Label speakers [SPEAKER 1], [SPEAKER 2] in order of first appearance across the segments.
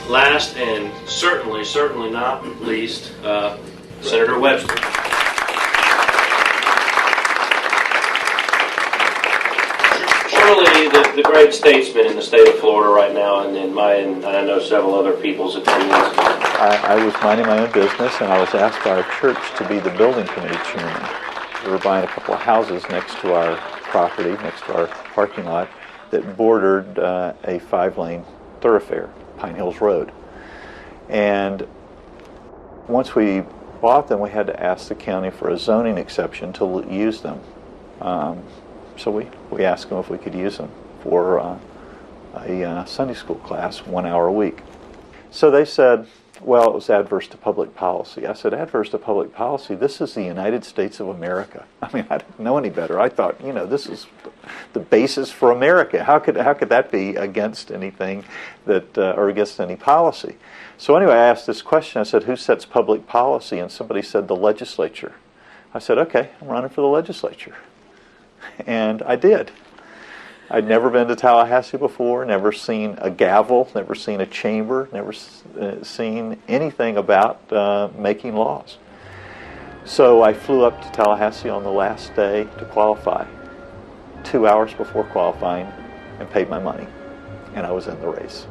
[SPEAKER 1] Last and certainly not least, Senator Webster. Surely the great statesman in the state of Florida right now, and I know several other people's opinions.
[SPEAKER 2] I was minding my own business, and I was asked by our church to be the building committee chairman. We were buying a couple of houses next to our property, next to our parking lot, that bordered a 5-lane thoroughfare, Pine Hills Road. And once we bought them, we had to ask the county for a zoning exception to use them. So we asked them if we could use them for a Sunday school class, 1 hour a week. So they said, well, it was adverse to public policy. I said, adverse to public policy? This is the United States of America. I mean, I didn't know any better. I thought, this is the basis for America. How could that be against anything that, or against any policy? So anyway, I asked this question. I said, who sets public policy? And somebody said, the legislature. I said, okay, I'm running for the legislature. And I did. I'd never been to Tallahassee before, never seen a gavel, never seen a chamber, never seen anything about making laws. So I flew up to Tallahassee on the last day to qualify, 2 hours before qualifying, and paid my money, and I was in the race.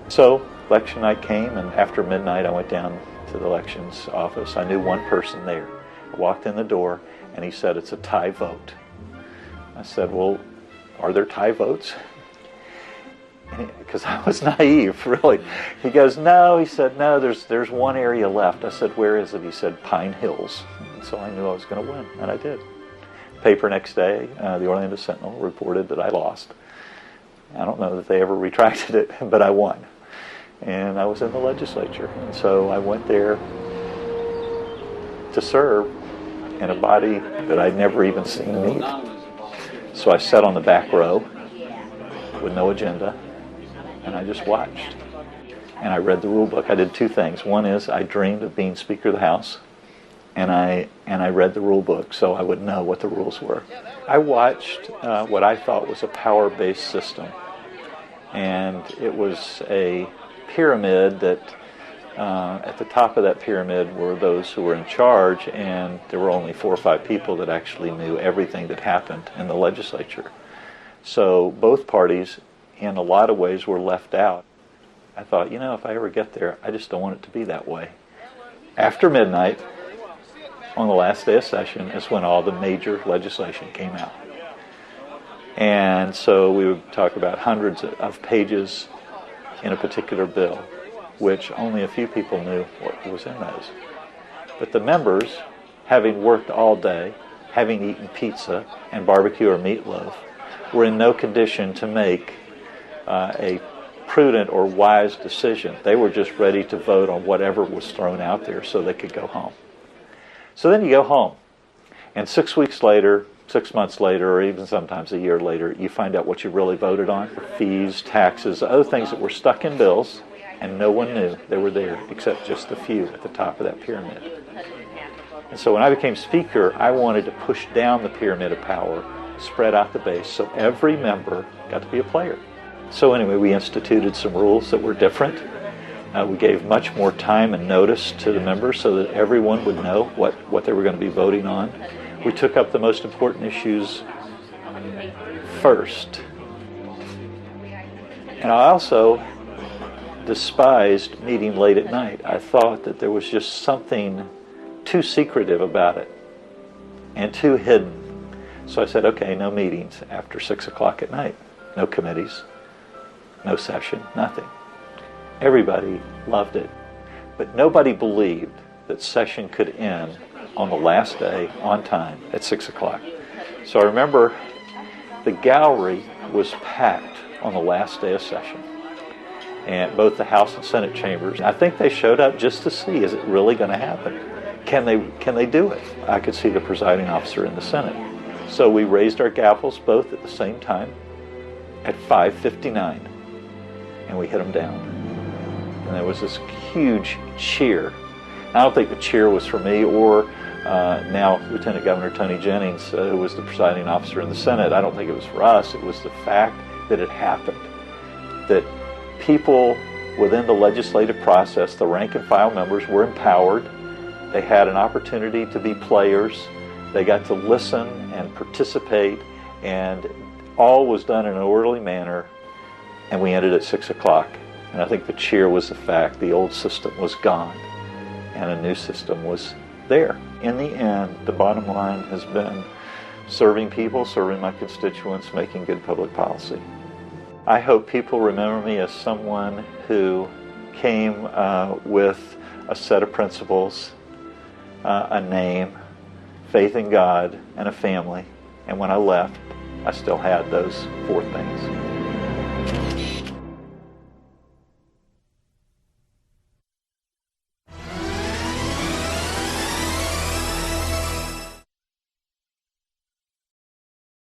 [SPEAKER 2] So election night came, and after midnight I went down to the elections office. I knew one person there. I walked in the door, and he said, it's a tie vote. I said, well, are there tie votes? Because I was naive, really. He goes, no. He said, no, there's one area left. I said, where is it? He said, Pine Hills. And so I knew I was going to win, and I did. Paper next day, the Orlando Sentinel reported that I lost. I don't know that they ever retracted it, but I won. And I was in the legislature. And so I went there to serve in a body that I'd never even seen meet. So I sat on the back row with no agenda, and I just watched. And I read the rule book. I did two things. One is I dreamed of being Speaker of the House, and I read the rule book so I would know what the rules were. I watched what I thought was a power-based system, and it was a pyramid that at the top of that pyramid were those who were in charge, and there were only 4 or 5 people that actually knew everything that happened in the legislature. So both parties, in a lot of ways, were left out. I thought, if I ever get there, I just don't want it to be that way. After midnight, on the last day of session, is when all the major legislation came out. And so we would talk about hundreds of pages in a particular bill, which only a few people knew what was in those. But the members, having worked all day, having eaten pizza and barbecue or meatloaf, were in no condition to make a prudent or wise decision. They were just ready to vote on whatever was thrown out there so they could go home. So then you go home, and 6 weeks later, 6 months later, or even sometimes a year later, you find out what you really voted on: fees, taxes, other things that were stuck in bills, and no one knew they were there except just a few at the top of that pyramid. And so when I became Speaker, I wanted to push down the pyramid of power, spread out the base, so every member got to be a player. So anyway, we instituted some rules that were different. We gave much more time and notice to the members so that everyone would know what they were going to be voting on. We took up the most important issues first. And I also despised meeting late at night. I thought that there was just something too secretive about it and too hidden. So I said, okay, no meetings after 6 o'clock at night. No committees, no session, nothing. Everybody loved it. But nobody believed that session could end on the last day, on time, at 6 o'clock. So I remember the gallery was packed on the last day of session, and both the House and Senate chambers. I think they showed up just to see, is it really going to happen? Can they do it? I could see the presiding officer in the Senate. So we raised our gavels both at the same time at 5:59, and we hit them down. And there was this huge cheer. I don't think the cheer was for me or now Lieutenant Governor Tony Jennings, who was the presiding officer in the Senate. I don't think it was for us. It was the fact that it happened, that people within the legislative process, the rank and file members, were empowered. They had an opportunity to be players. They got to listen and participate, and all was done in an orderly manner, and we ended at 6 o'clock. And I think the cheer was the fact the old system was gone and a new system was there. In the end, the bottom line has been serving people, serving my constituents, making good public policy. I hope people remember me as someone who came with a set of principles, a name, faith in God, and a family. And when I left, I still had those 4 things.